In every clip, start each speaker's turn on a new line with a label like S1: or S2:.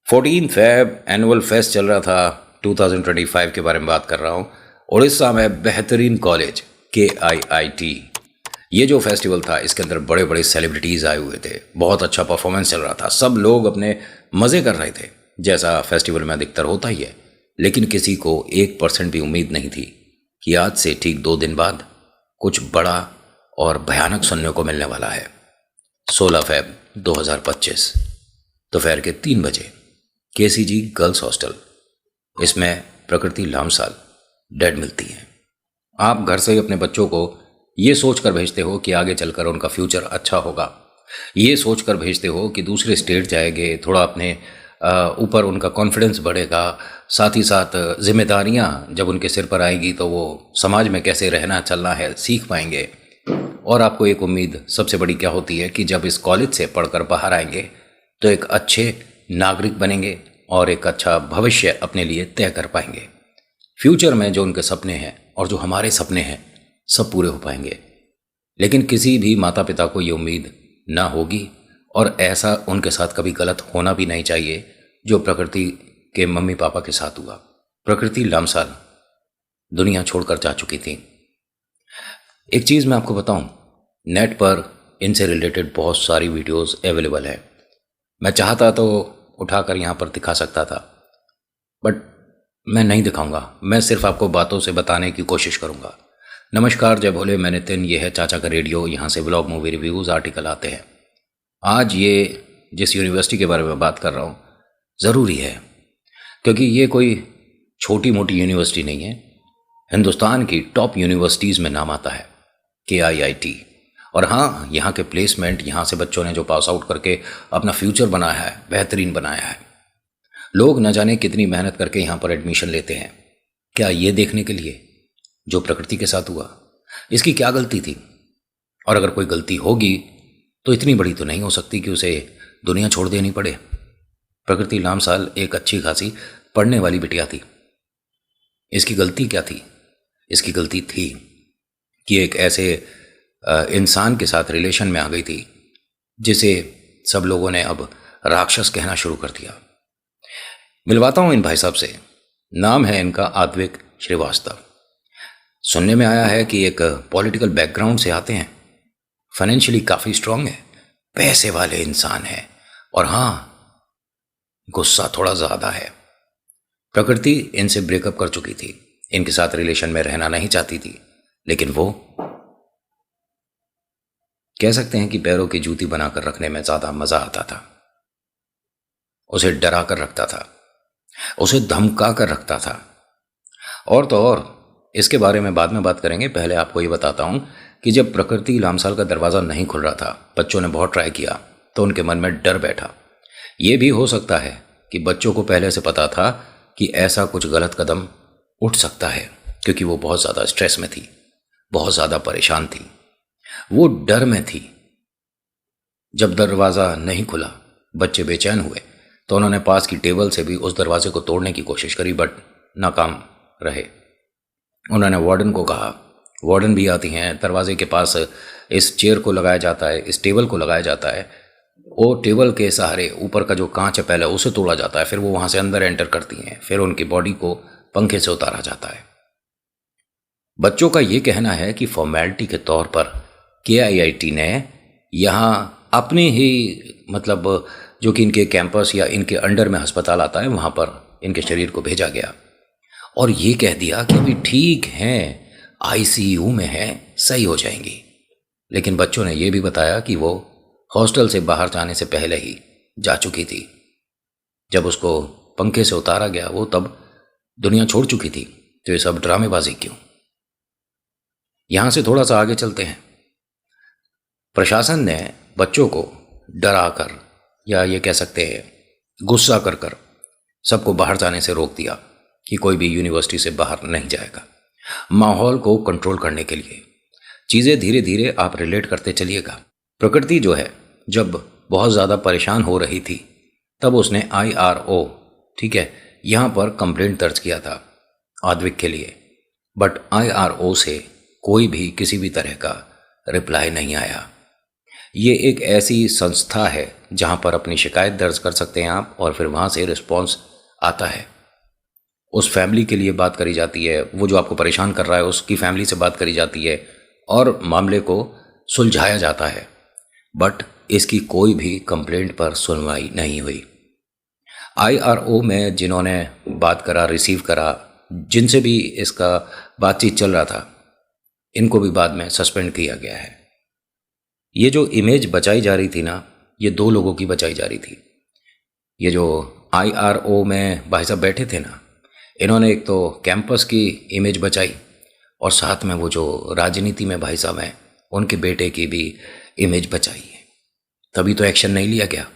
S1: 14 February annual fest चल रहा था। 2025 के बारे में बात कर रहा हूँ। उड़ीसा में बेहतरीन कॉलेज KIIT, ये जो फेस्टिवल था इसके अंदर बड़े बड़े सेलिब्रिटीज़ आए हुए थे। बहुत अच्छा परफॉर्मेंस चल रहा था, सब लोग अपने मज़े कर रहे थे, जैसा फेस्टिवल में अधिकतर होता ही है। लेकिन किसी को 1% भी उम्मीद नहीं थी कि आज से ठीक 2 दिन बाद कुछ बड़ा और भयानक सुनने को मिलने वाला है। 16 फ़रवरी 2025 दोपहर के 3 बजे KCG गर्ल्स हॉस्टल, इसमें प्रकृति लामसाल डेड मिलती हैं। आप घर से ही अपने बच्चों को ये सोच कर भेजते हो कि आगे चलकर उनका फ्यूचर अच्छा होगा, ये सोच कर भेजते हो कि दूसरे स्टेट जाएंगे, थोड़ा अपने ऊपर उनका कॉन्फिडेंस बढ़ेगा, साथ ही साथ जिम्मेदारियां जब उनके सिर पर आएगी तो वो समाज में कैसे रहना चलना है सीख पाएंगे। और आपको एक उम्मीद सबसे बड़ी क्या होती है कि जब इस कॉलेज से पढ़कर बाहर आएंगे तो एक अच्छे नागरिक बनेंगे और एक अच्छा भविष्य अपने लिए तय कर पाएंगे। फ्यूचर में जो उनके सपने हैं और जो हमारे सपने हैं सब पूरे हो पाएंगे। लेकिन किसी भी माता पिता को ये उम्मीद ना होगी और ऐसा उनके साथ कभी गलत होना भी नहीं चाहिए जो प्रकृति के मम्मी पापा के साथ हुआ। प्रकृति लामसाल दुनिया छोड़कर जा चुकी थी। एक चीज़ मैं आपको बताऊं, नेट पर इनसे रिलेटेड बहुत सारी वीडियोस अवेलेबल है। मैं चाहता तो उठाकर यहाँ पर दिखा सकता था, बट मैं नहीं दिखाऊंगा। मैं सिर्फ आपको बातों से बताने की कोशिश करूंगा। नमस्कार, जय भोले, मैं नितिन, ये है चाचा का रेडियो। यहाँ से व्लॉग, मूवी रिव्यूज़, आर्टिकल आते हैं। आज ये जिस यूनिवर्सिटी के बारे में बात कर रहा हूँ ज़रूरी है, क्योंकि ये कोई छोटी मोटी यूनिवर्सिटी नहीं है। हिंदुस्तान की टॉप यूनिवर्सिटीज़ में नाम आता है KIIT। और हाँ, यहाँ के प्लेसमेंट, यहाँ से बच्चों ने जो पास आउट करके अपना फ्यूचर बनाया है, बेहतरीन बनाया है। लोग न जाने कितनी मेहनत करके यहाँ पर एडमिशन लेते हैं। क्या ये देखने के लिए जो प्रकृति के साथ हुआ, इसकी क्या गलती थी? और अगर कोई गलती होगी तो इतनी बड़ी तो नहीं हो सकती कि उसे दुनिया छोड़ देनी पड़े। प्रकृति लामसाल एक अच्छी खासी पढ़ने वाली बिटिया थी। इसकी गलती क्या थी? इसकी गलती थी कि एक ऐसे इंसान के साथ रिलेशन में आ गई थी जिसे सब लोगों ने अब राक्षस कहना शुरू कर दिया। मिलवाता हूं इन भाई साहब से। नाम है इनका आद्विक श्रीवास्तव। सुनने में आया है कि एक पॉलिटिकल बैकग्राउंड से आते हैं, फाइनेंशियली काफ़ी स्ट्रांग है, पैसे वाले इंसान हैं, और हाँ, गुस्सा थोड़ा ज़्यादा है। प्रकृति इनसे ब्रेकअप कर चुकी थी, इनके साथ रिलेशन में रहना नहीं चाहती थी, लेकिन वो कह सकते हैं कि पैरों की जूती बनाकर रखने में ज़्यादा मज़ा आता था। उसे डरा कर रखता था, उसे धमका कर रखता था। और तो और इसके बारे में बाद में बात करेंगे। पहले आपको ये बताता हूँ कि जब प्रकृति लामसाल का दरवाज़ा नहीं खुल रहा था, बच्चों ने बहुत ट्राई किया, तो उनके मन में डर बैठा। ये भी हो सकता है कि बच्चों को पहले से पता था कि ऐसा कुछ गलत कदम उठ सकता है, क्योंकि वो बहुत ज़्यादा स्ट्रेस में थी, बहुत ज़्यादा परेशान थी, वो डर में थी। जब दरवाज़ा नहीं खुला, बच्चे बेचैन हुए, तो उन्होंने पास की टेबल से भी उस दरवाजे को तोड़ने की कोशिश करी, बट नाकाम रहे। उन्होंने वार्डन को कहा, वार्डन भी आती हैं, दरवाजे के पास इस चेयर को लगाया जाता है, इस टेबल को लगाया जाता है, वो टेबल के सहारे ऊपर का जो कांच है पहले उसे तोड़ा जाता है, फिर वो वहाँ से अंदर एंटर करती हैं, फिर उनकी बॉडी को पंखे से उतारा जाता है। बच्चों का ये कहना है कि फॉर्मेलिटी के तौर पर KIIT ने यहाँ अपने ही मतलब जो कि इनके कैंपस या इनके अंडर में अस्पताल आता है, वहाँ पर इनके शरीर को भेजा गया और ये कह दिया कि अभी ठीक हैं, ICU में हैं, सही हो जाएंगी। लेकिन बच्चों ने ये भी बताया कि वो हॉस्टल से बाहर जाने से पहले ही जा चुकी थी। जब उसको पंखे से उतारा गया वो तब दुनिया छोड़ चुकी थी। तो ये सब ड्रामेबाजी क्यों? यहाँ से थोड़ा सा आगे चलते हैं। प्रशासन ने बच्चों को डरा कर, या ये कह सकते हैं गुस्सा कर कर, सबको बाहर जाने से रोक दिया कि कोई भी यूनिवर्सिटी से बाहर नहीं जाएगा। माहौल को कंट्रोल करने के लिए चीज़ें धीरे धीरे आप रिलेट करते चलिएगा। प्रकृति जो है, जब बहुत ज़्यादा परेशान हो रही थी तब उसने IRO, ठीक है, यहाँ पर कंप्लेंट दर्ज किया था आद्विक के लिए, बट IRO से कोई भी किसी भी तरह का रिप्लाई नहीं आया। ये एक ऐसी संस्था है जहां पर अपनी शिकायत दर्ज कर सकते हैं आप, और फिर वहां से रिस्पॉन्स आता है। उस फैमिली के लिए बात करी जाती है, वो जो आपको परेशान कर रहा है उसकी फैमिली से बात करी जाती है और मामले को सुलझाया जाता है। बट इसकी कोई भी कंप्लेंट पर सुनवाई नहीं हुई। IRO में जिन्होंने बात करा, रिसीव करा, जिनसे भी इसका बातचीत चल रहा था, इनको भी बाद में सस्पेंड किया गया है। ये जो इमेज बचाई जा रही थी ना, ये 2 लोगों की बचाई जा रही थी। ये जो IRO में भाई साहब बैठे थे ना, इन्होंने एक तो कैंपस की इमेज बचाई और साथ में वो जो राजनीति में भाई साहब हैं उनके बेटे की भी इमेज बचाई है। तभी तो एक्शन नहीं लिया गया,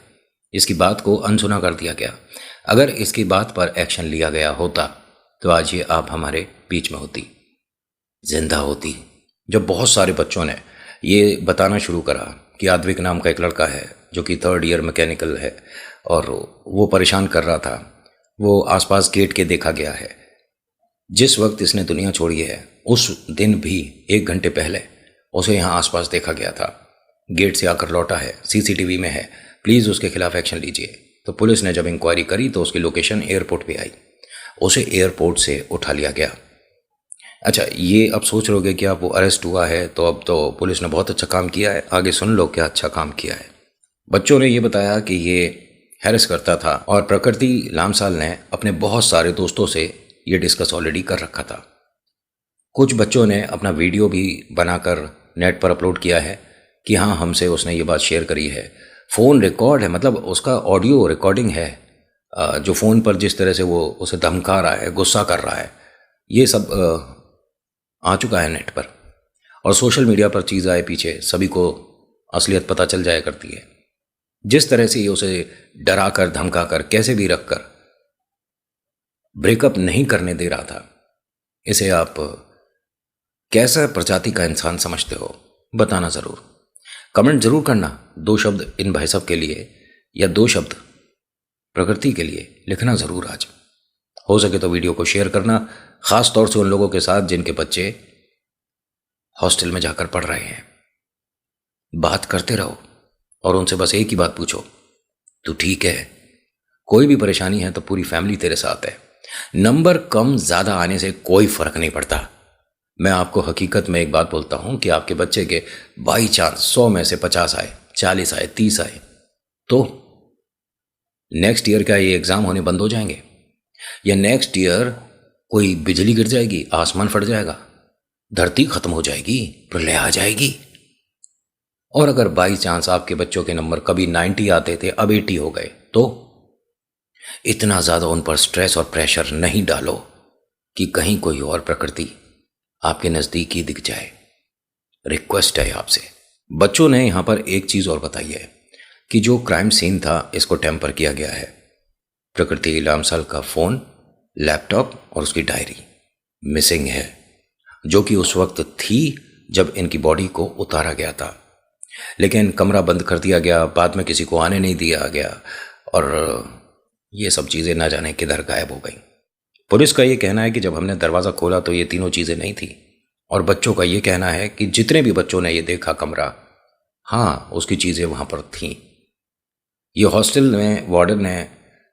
S1: इसकी बात को अनसुना कर दिया गया। अगर इसकी बात पर एक्शन लिया गया होता तो आज ये आप हमारे बीच में होती, जिंदा होती। जब बहुत सारे बच्चों ने ये बताना शुरू करा कि आद्विक नाम का एक लड़का है जो कि 3rd ईयर मैकेनिकल है और वो परेशान कर रहा था, वो आसपास गेट के देखा गया है। जिस वक्त इसने दुनिया छोड़ी है उस दिन भी 1 घंटे पहले उसे यहाँ आसपास देखा गया था, गेट से आकर लौटा है, CCTV में है, प्लीज़ उसके खिलाफ एक्शन लीजिए। तो पुलिस ने जब इंक्वायरी करी तो उसकी लोकेशन एयरपोर्ट पे आई, उसे एयरपोर्ट से उठा लिया गया। अच्छा, ये अब सोच रहोगे कि आप वो अरेस्ट हुआ है तो अब तो पुलिस ने बहुत अच्छा काम किया है। आगे सुन लो क्या अच्छा काम किया है। बच्चों ने ये बताया कि ये हैरेस करता था और प्रकृति लामसाल ने अपने बहुत सारे दोस्तों से ये डिस्कस ऑलरेडी कर रखा था। कुछ बच्चों ने अपना वीडियो भी बनाकर नेट पर अपलोड किया है कि हाँ, हमसे उसने ये बात शेयर करी है। फ़ोन रिकॉर्ड है, मतलब उसका ऑडियो रिकॉर्डिंग है, जो फ़ोन पर जिस तरह से वो उसे धमका रहा है, गुस्सा कर रहा है, ये सब आ चुका है नेट पर। और सोशल मीडिया पर चीज़ आए पीछे सभी को असलियत पता चल जाया करती है। जिस तरह से ये उसे डरा कर, धमका कर, कैसे भी रख कर ब्रेकअप नहीं करने दे रहा था, इसे आप कैसा प्रजाति का इंसान समझते हो, बताना ज़रूर, कमेंट ज़रूर करना। 2 शब्द इन भाई साहब के लिए या 2 शब्द प्रकृति के लिए लिखना ज़रूर आज। हो सके तो वीडियो को शेयर करना, ख़ास तौर से उन लोगों के साथ जिनके बच्चे हॉस्टल में जाकर पढ़ रहे हैं। बात करते रहो और उनसे बस एक ही बात पूछो, तू ठीक है? कोई भी परेशानी है तो पूरी फैमिली तेरे साथ है। नंबर कम ज़्यादा आने से कोई फ़र्क नहीं पड़ता। मैं आपको हकीकत में एक बात बोलता हूँ कि आपके बच्चे के बाई चांस 100 में से 50 आए, 40 आए, 30 आए, तो नेक्स्ट ईयर क्या ये एग्ज़ाम होने बंद हो जाएंगे? या नेक्स्ट ईयर कोई बिजली गिर जाएगी, आसमान फट जाएगा, धरती खत्म हो जाएगी, प्रलय आ जाएगी? और अगर बाई चांस आपके बच्चों के नंबर कभी 90 आते थे, अब 80 हो गए, तो इतना ज़्यादा उन पर स्ट्रेस और प्रेशर नहीं डालो कि कहीं कोई और प्रकृति आपके नज़दीक ही दिख जाए। रिक्वेस्ट है आपसे। बच्चों ने यहाँ पर एक चीज़ और बताई है कि जो क्राइम सीन था इसको टेम्पर किया गया है। प्रकृति लामसाल का फ़ोन, लैपटॉप और उसकी डायरी मिसिंग है, जो कि उस वक्त थी जब इनकी बॉडी को उतारा गया था, लेकिन कमरा बंद कर दिया गया, बाद में किसी को आने नहीं दिया गया और ये सब चीज़ें ना जाने किधर गायब हो गई। पुलिस का ये कहना है कि जब हमने दरवाज़ा खोला तो ये तीनों चीज़ें नहीं थी, और बच्चों का ये कहना है कि जितने भी बच्चों ने ये देखा कमरा, हाँ, उसकी चीज़ें वहाँ पर थीं। ये हॉस्टल में वार्डन ने,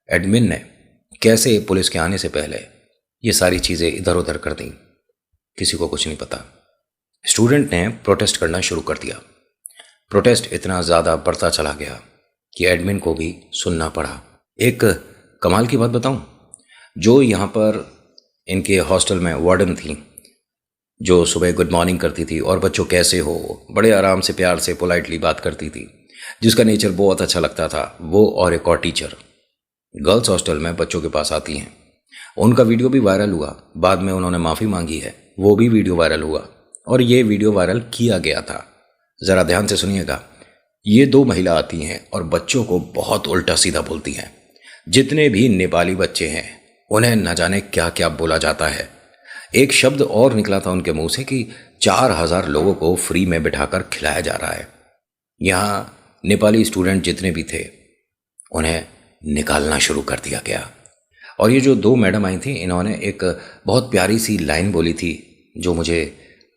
S1: एडमिन ने कैसे पुलिस के आने से पहले ये सारी चीज़ें इधर उधर कर दी, किसी को कुछ नहीं पता। स्टूडेंट ने प्रोटेस्ट करना शुरू कर दिया। प्रोटेस्ट इतना ज़्यादा बढ़ता चला गया कि एडमिन को भी सुनना पड़ा। एक कमाल की बात बताऊं, जो यहाँ पर इनके हॉस्टल में वार्डन थी, जो सुबह गुड मॉर्निंग करती थी और बच्चों कैसे हो, बड़े आराम से, प्यार से, पोलाइटली बात करती थी, जिसका नेचर बहुत अच्छा लगता था, वो और एक और टीचर गर्ल्स हॉस्टल में बच्चों के पास आती हैं। उनका वीडियो भी वायरल हुआ, बाद में उन्होंने माफ़ी मांगी है, वो भी वीडियो वायरल हुआ और ये वीडियो वायरल किया गया था। ज़रा ध्यान से सुनिएगा। ये 2 महिला आती हैं और बच्चों को बहुत उल्टा सीधा बोलती हैं। जितने भी नेपाली बच्चे हैं उन्हें न जाने क्या क्या बोला जाता है। एक शब्द और निकला था उनके मुंह से कि 4000 लोगों को फ्री में बिठाकर खिलाया जा रहा है। यहाँ नेपाली स्टूडेंट जितने भी थे उन्हें निकालना शुरू कर दिया गया। और ये जो 2 मैडम आई थी, इन्होंने एक बहुत प्यारी सी लाइन बोली थी, जो मुझे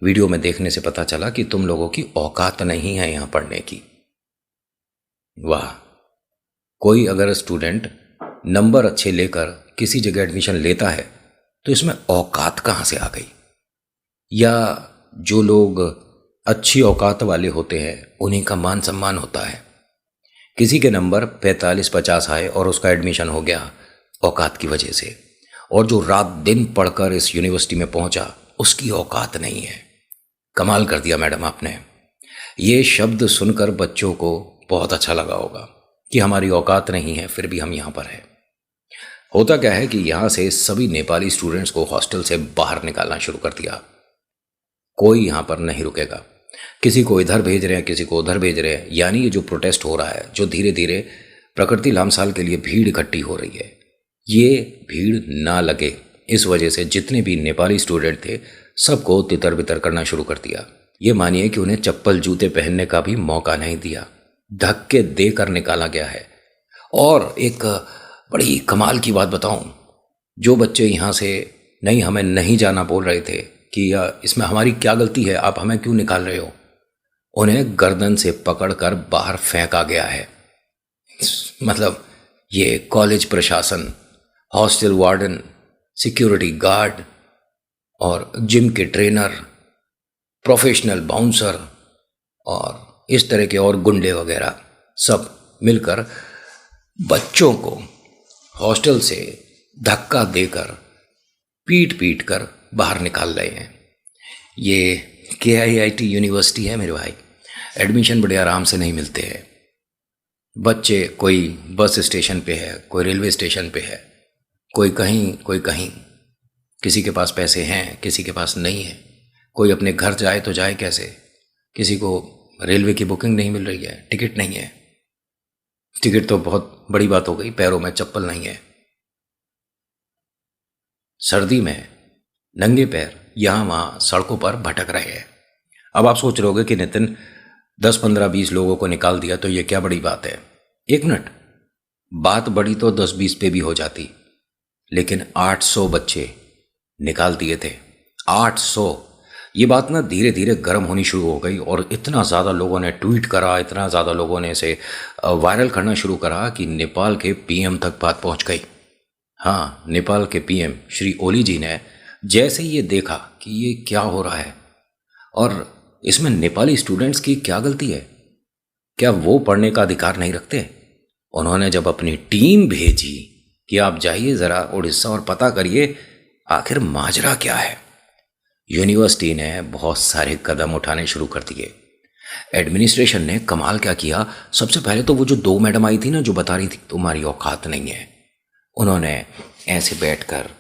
S1: वीडियो में देखने से पता चला कि तुम लोगों की औकात नहीं है यहाँ पढ़ने की। वाह, कोई अगर स्टूडेंट नंबर अच्छे लेकर किसी जगह एडमिशन लेता है तो इसमें औकात कहाँ से आ गई? या जो लोग अच्छी औकात वाले होते हैं उन्हीं का मान सम्मान होता है। किसी के नंबर 45-50 आए और उसका एडमिशन हो गया औकात की वजह से, और जो रात दिन पढ़कर इस यूनिवर्सिटी में पहुंचा उसकी औकात नहीं है। कमाल कर दिया मैडम आपने। ये शब्द सुनकर बच्चों को बहुत अच्छा लगा होगा कि हमारी औकात नहीं है फिर भी हम यहाँ पर हैं। होता क्या है कि यहाँ से सभी नेपाली स्टूडेंट्स को हॉस्टल से बाहर निकालना शुरू कर दिया। कोई यहाँ पर नहीं रुकेगा, किसी को इधर भेज रहे हैं, किसी को उधर भेज रहे हैं। यानी ये जो प्रोटेस्ट हो रहा है, जो धीरे धीरे प्रकृति लामसाल के लिए भीड़ इकट्ठी हो रही है, ये भीड़ ना लगे इस वजह से जितने भी नेपाली स्टूडेंट थे सबको तितर बितर करना शुरू कर दिया। ये मानिए कि उन्हें चप्पल जूते पहनने का भी मौका नहीं दिया, धक्के देकर निकाला गया है। और एक बड़ी कमाल की बात बताऊं, जो बच्चे यहाँ से नहीं हमें नहीं जाना बोल रहे थे कि इसमें हमारी क्या गलती है, आप हमें क्यों निकाल रहे हो, उन्हें गर्दन से पकड़कर बाहर फेंका गया है। मतलब ये कॉलेज प्रशासन, हॉस्टल वार्डन, सिक्योरिटी गार्ड और जिम के ट्रेनर, प्रोफेशनल बाउंसर और इस तरह के और गुंडे वगैरह सब मिलकर बच्चों को हॉस्टल से धक्का देकर पीट पीट कर बाहर निकाल रहे हैं। ये KIIT यूनिवर्सिटी है मेरे भाई, एडमिशन बड़े आराम से नहीं मिलते हैं। बच्चे कोई बस स्टेशन पे है, कोई रेलवे स्टेशन पे है, कोई कहीं कोई कहीं, किसी के पास पैसे हैं किसी के पास नहीं है, कोई अपने घर जाए तो जाए कैसे, किसी को रेलवे की बुकिंग नहीं मिल रही है, टिकट नहीं है। टिकट तो बहुत बड़ी बात हो गई, पैरों में चप्पल नहीं है। सर्दी में नंगे पैर यहाँ वहाँ सड़कों पर भटक रहे हैं। अब आप सोच रहे होगे कि नितिन 10, 15, 20 लोगों को निकाल दिया तो ये क्या बड़ी बात है। एक मिनट, बात बड़ी तो 10, 20 पे भी हो जाती, लेकिन 800 बच्चे निकाल दिए थे। 800। ये बात ना धीरे धीरे गर्म होनी शुरू हो गई और इतना ज़्यादा लोगों ने ट्वीट करा, इतना ज़्यादा लोगों ने इसे वायरल करना शुरू करा कि नेपाल के PM तक बात पहुंच गई। हाँ, नेपाल के PM श्री ओली जी ने जैसे ये देखा कि ये क्या हो रहा है और इसमें नेपाली स्टूडेंट्स की क्या गलती है, क्या वो पढ़ने का अधिकार नहीं रखते, उन्होंने जब अपनी टीम भेजी कि आप जाइए ज़रा उड़ीसा और पता करिए आखिर माजरा क्या है, यूनिवर्सिटी ने बहुत सारे कदम उठाने शुरू कर दिए। एडमिनिस्ट्रेशन ने कमाल क्या किया, सबसे पहले तो वो जो 2 मैडम आई थी ना, जो बता रही थी तुम्हारी औकात नहीं है, उन्होंने ऐसे बैठकर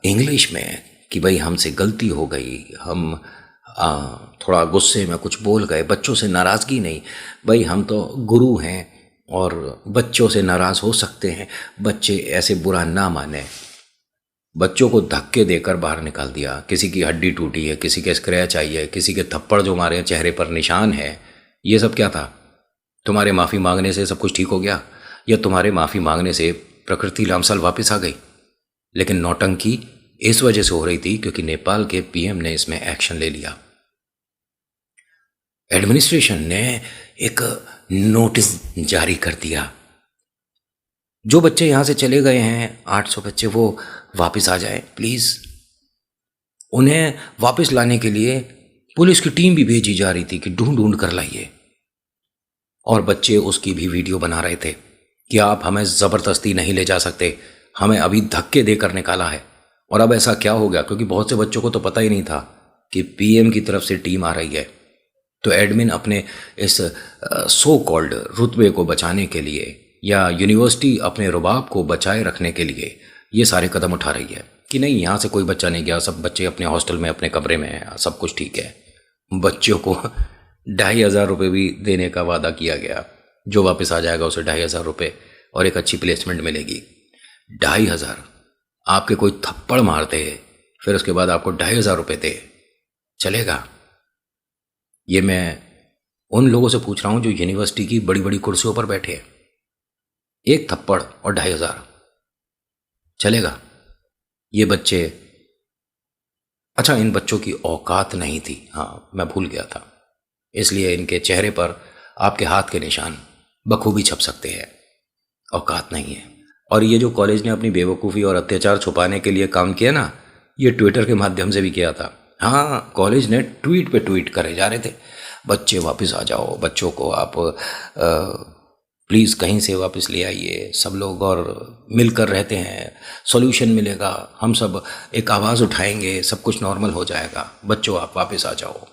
S1: इंग्लिश में कि भाई हमसे गलती हो गई, हम थोड़ा गुस्से में कुछ बोल गए, बच्चों से नाराज़गी नहीं, भाई हम तो गुरु हैं और बच्चों से नाराज़ हो सकते हैं, बच्चे ऐसे बुरा ना माने। बच्चों को धक्के देकर बाहर निकाल दिया। किसी की हड्डी टूटी है, किसी के स्क्रैच आई है, किसी के थप्पड़ जो मारे हैं चेहरे पर निशान है। ये सब क्या था? तुम्हारे माफ़ी मांगने से सब कुछ ठीक हो गया, या तुम्हारे माफ़ी मांगने से प्रकृति लामसाल वापस आ गई? लेकिन नौटंकी इस वजह से हो रही थी क्योंकि नेपाल के PM ने इसमें एक्शन ले लिया। एडमिनिस्ट्रेशन ने एक नोटिस जारी कर दिया, जो बच्चे यहाँ से चले गए हैं 800 बच्चे, वो वापस आ जाए प्लीज़। उन्हें वापस लाने के लिए पुलिस की टीम भी भेजी जा रही थी कि ढूंढ ढूंढ कर लाइए, और बच्चे उसकी भी वीडियो बना रहे थे कि आप हमें ज़बरदस्ती नहीं ले जा सकते, हमें अभी धक्के देकर निकाला है। और अब ऐसा क्या हो गया, क्योंकि बहुत से बच्चों को तो पता ही नहीं था कि PM की तरफ से टीम आ रही है, तो एडमिन अपने इस सो कॉल्ड रुतबे को बचाने के लिए या यूनिवर्सिटी अपने रुबाब को बचाए रखने के लिए ये सारे कदम उठा रही है कि नहीं, यहाँ से कोई बच्चा नहीं गया, सब बच्चे अपने हॉस्टल में अपने कमरे में हैं, सब कुछ ठीक है। बच्चों को 2,500 रुपये भी देने का वादा किया गया, जो वापस आ जाएगा उसे 2,500 रुपये और एक अच्छी प्लेसमेंट मिलेगी। 2,500, आपके कोई थप्पड़ मारते फिर उसके बाद आपको 2,500 रुपये दे, चलेगा? ये मैं उन लोगों से पूछ रहा हूँ जो यूनिवर्सिटी की बड़ी बड़ी कुर्सियों पर बैठे हैं। एक थप्पड़ और 2,500 चलेगा? ये बच्चे, अच्छा इन बच्चों की औकात नहीं थी, हाँ मैं भूल गया था, इसलिए इनके चेहरे पर आपके हाथ के निशान, बखूबी छप सकते हैं, औकात नहीं है। और ये जो कॉलेज ने अपनी बेवकूफ़ी और अत्याचार छुपाने के लिए काम किया ना, ये ट्विटर के माध्यम से भी किया था। हाँ, कॉलेज ने ट्वीट पे ट्वीट करे जा रहे थे, बच्चे वापस आ जाओ, बच्चों को आप प्लीज़ कहीं से वापस ले आइए, सब लोग और मिलकर रहते हैं, सॉल्यूशन मिलेगा, हम सब एक आवाज़ उठाएंगे, सब कुछ नॉर्मल हो जाएगा, बच्चों आप वापस आ जाओ।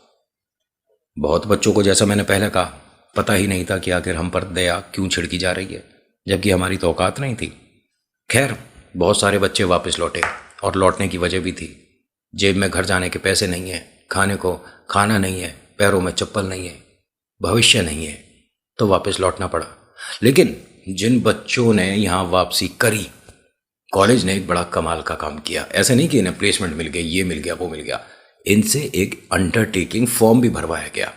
S1: बहुत बच्चों को, जैसा मैंने पहले कहा, पता ही नहीं था कि आखिर हम पर दया क्यों छिड़की जा रही है, जबकि हमारी तो औकात नहीं थी। खैर, बहुत सारे बच्चे वापस लौटे और लौटने की वजह भी थी। जेब में घर जाने के पैसे नहीं है, खाने को खाना नहीं है, पैरों में चप्पल नहीं है, भविष्य नहीं है, तो वापस लौटना पड़ा। लेकिन जिन बच्चों ने यहाँ वापसी करी, कॉलेज ने एक बड़ा कमाल का काम किया। ऐसे नहीं कि इन्हें प्लेसमेंट मिल गई, ये मिल गया, वो मिल गया, इनसे एक अंडरटेकिंग फॉर्म भी भरवाया गया।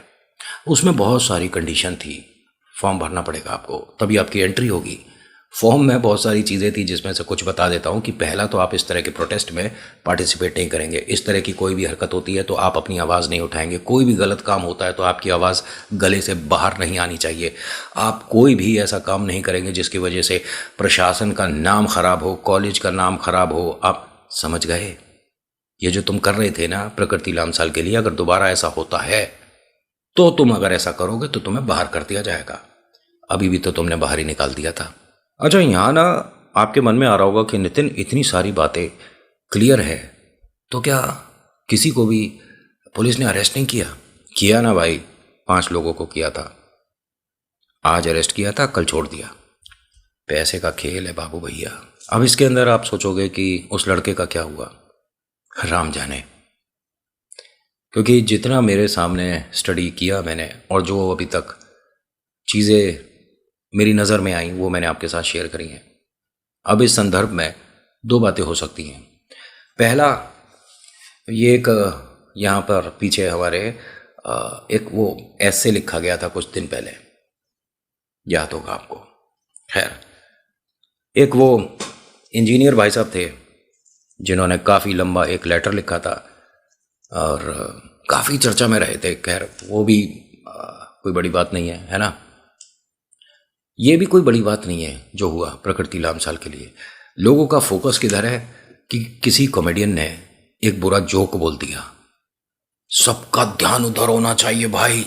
S1: उसमें बहुत सारी कंडीशन थी, फॉर्म भरना पड़ेगा आपको, तभी आपकी एंट्री होगी। फॉर्म में बहुत सारी चीज़ें थी, जिसमें से कुछ बता देता हूँ कि पहला तो आप इस तरह के प्रोटेस्ट में पार्टिसिपेट नहीं करेंगे। इस तरह की कोई भी हरकत होती है तो आप अपनी आवाज़ नहीं उठाएंगे। कोई भी गलत काम होता है तो आपकी आवाज़ गले से बाहर नहीं आनी चाहिए। आप कोई भी ऐसा काम नहीं करेंगे जिसकी वजह से प्रशासन का नाम खराब हो, कॉलेज का नाम खराब हो। आप समझ गए? ये जो तुम कर रहे थे ना प्रकृति लामसाल के लिए, अगर दोबारा ऐसा होता है तो तुम अगर ऐसा करोगे तो तुम्हें बाहर कर दिया जाएगा। अभी भी तो तुमने बाहर ही निकाल दिया था। अच्छा, यहाँ ना आपके मन में आ रहा होगा कि नितिन, इतनी सारी बातें क्लियर है तो क्या किसी को भी पुलिस ने अरेस्ट नहीं किया? किया ना भाई, 5 लोगों को किया था। आज अरेस्ट किया था, कल छोड़ दिया। पैसे का खेल है बाबू भैया। अब इसके अंदर आप सोचोगे कि उस लड़के का क्या हुआ, राम जाने। क्योंकि जितना मेरे सामने स्टडी किया मैंने और जो अभी तक चीज़ें मेरी नज़र में आई वो मैंने आपके साथ शेयर करी हैं। अब इस संदर्भ में 2 बातें हो सकती हैं। पहला, ये एक यहाँ पर पीछे हमारे एक वो ऐसे लिखा गया था कुछ दिन पहले, याद होगा आपको। खैर, एक वो इंजीनियर भाई साहब थे जिन्होंने काफ़ी लंबा एक लेटर लिखा था और काफ़ी चर्चा में रहे थे। खैर, वो भी कोई बड़ी बात नहीं है ना। ये भी कोई बड़ी बात नहीं है जो हुआ प्रकृति लामसाल के लिए। लोगों का फोकस किधर है कि किसी कॉमेडियन ने एक बुरा जोक बोल दिया। सबका ध्यान उधर होना चाहिए भाई।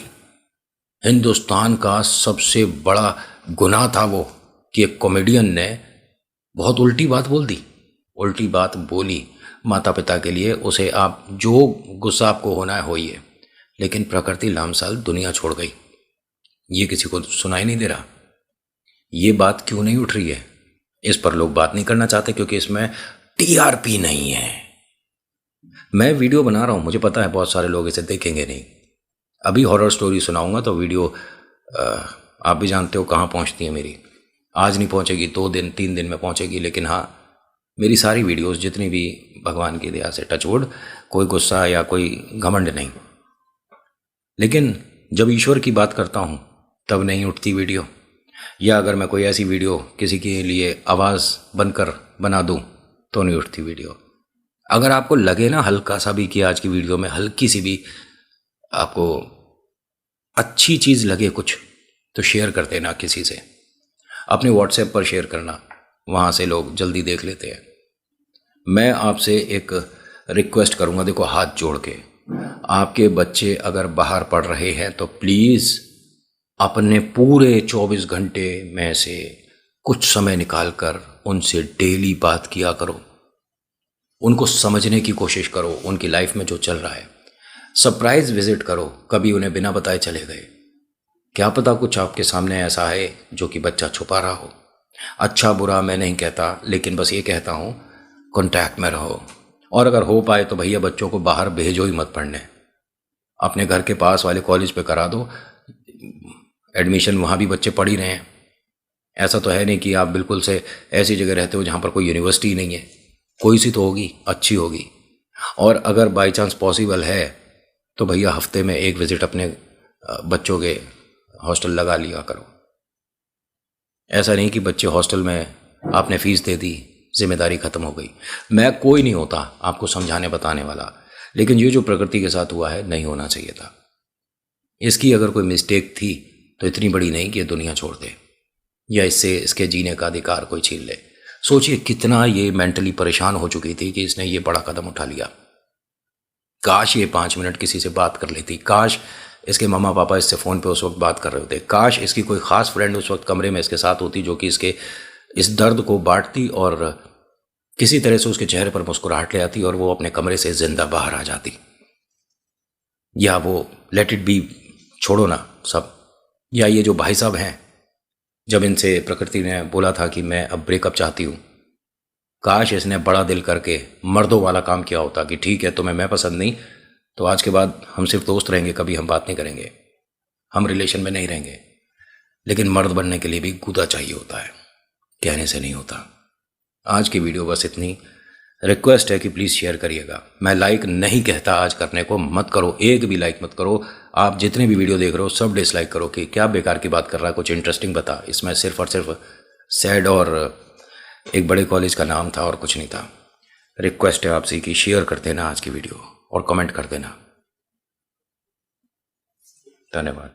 S1: हिंदुस्तान का सबसे बड़ा गुनाह था वो कि एक कॉमेडियन ने बहुत उल्टी बात बोल दी। उल्टी बात बोली माता पिता के लिए, उसे आप जो गुस्सा आपको होना है होइए, लेकिन प्रकृति लामसाल दुनिया छोड़ गई। ये किसी को सुनाई नहीं दे रहा। ये बात क्यों नहीं उठ रही है? इस पर लोग बात नहीं करना चाहते क्योंकि इसमें टीआरपी नहीं है। मैं वीडियो बना रहा हूँ, मुझे पता है बहुत सारे लोग इसे देखेंगे नहीं। अभी हॉरर स्टोरी सुनाऊंगा तो वीडियो आप भी जानते हो कहाँ पहुँचती है मेरी। आज नहीं पहुँचेगी, 2 दिन 3 दिन में पहुँचेगी। लेकिन हाँ, मेरी सारी वीडियोस जितनी भी, भगवान की दया से टचवुड, कोई गुस्सा या कोई घमंड नहीं। लेकिन जब ईश्वर की बात करता हूँ तब नहीं उठती वीडियो। या अगर मैं कोई ऐसी वीडियो किसी के लिए आवाज़ बनकर बना दूँ तो नहीं उठती वीडियो। अगर आपको लगे ना हल्का सा भी कि आज की वीडियो में हल्की सी भी आपको अच्छी चीज़ लगे कुछ, तो शेयर कर देना किसी से, अपने व्हाट्सएप पर शेयर करना, वहाँ से लोग जल्दी देख लेते हैं। मैं आपसे एक रिक्वेस्ट करूँगा, देखो हाथ जोड़ के, आपके बच्चे अगर बाहर पढ़ रहे हैं तो प्लीज़ अपने पूरे 24 घंटे में से कुछ समय निकालकर उनसे डेली बात किया करो। उनको समझने की कोशिश करो, उनकी लाइफ में जो चल रहा है। सरप्राइज विजिट करो, कभी उन्हें बिना बताए चले गए। क्या पता कुछ आपके सामने ऐसा है जो कि बच्चा छुपा रहा हो। अच्छा बुरा मैं नहीं कहता, लेकिन बस ये कहता हूँ कांटेक्ट में रहो। और अगर हो पाए तो भैया बच्चों को बाहर भेजो ही मत पढ़ने, अपने घर के पास वाले कॉलेज पे करा दो एडमिशन, वहाँ भी बच्चे पढ़ ही रहे हैं। ऐसा तो है नहीं कि आप बिल्कुल से ऐसी जगह रहते हो जहाँ पर कोई यूनिवर्सिटी नहीं है। कोई सी तो होगी, अच्छी होगी। और अगर बाई चांस पॉसिबल है तो भैया हफ्ते में 1 विजिट अपने बच्चों के हॉस्टल लगा लिया करो। ऐसा नहीं कि बच्चे हॉस्टल में आपने फ़ीस दे दी, जिम्मेदारी ख़त्म हो गई। मैं कोई नहीं होता आपको समझाने बताने वाला, लेकिन ये जो प्रकृति के साथ हुआ है नहीं होना चाहिए था। इसकी अगर कोई मिस्टेक थी तो इतनी बड़ी नहीं कि ये दुनिया छोड़ दे। या इससे इसके जीने का अधिकार कोई छीन ले। सोचिए कितना ये मेंटली परेशान हो चुकी थी कि इसने ये बड़ा कदम उठा लिया। काश ये 5 मिनट किसी से बात कर लेती, काश इसके मम्मा पापा इससे फ़ोन पे उस वक्त बात कर रहे होते, काश इसकी कोई ख़ास फ्रेंड उस वक्त कमरे में इसके साथ होती जो कि इसके इस दर्द को बांटती और किसी तरह से उसके चेहरे पर मुस्कुराहट ले आती और वो अपने कमरे से जिंदा बाहर आ जाती। या वो लेट इट बी छोड़ो ना सब, या ये जो भाई साहब हैं, जब इनसे प्रकृति ने बोला था कि मैं अब ब्रेकअप चाहती हूँ, काश इसने बड़ा दिल करके मर्दों वाला काम किया होता कि ठीक है तुम्हें मैं पसंद नहीं तो आज के बाद हम सिर्फ दोस्त रहेंगे, कभी हम बात नहीं करेंगे, हम रिलेशन में नहीं रहेंगे। लेकिन मर्द बनने के लिए भी कूदा चाहिए होता है, कहने से नहीं होता। आज की वीडियो बस इतनी। रिक्वेस्ट है कि प्लीज़ शेयर करिएगा। मैं लाइक नहीं कहता आज करने को, मत करो, एक भी लाइक मत करो। आप जितने भी वीडियो देख रहे हो सब डिसलाइक करो कि क्या बेकार की बात कर रहा है, कुछ इंटरेस्टिंग बता। इसमें सिर्फ और सिर्फ सैड और एक बड़े कॉलेज का नाम था और कुछ नहीं था। रिक्वेस्ट है आपसे कि शेयर कर देना आज की वीडियो और कमेंट कर देना। धन्यवाद।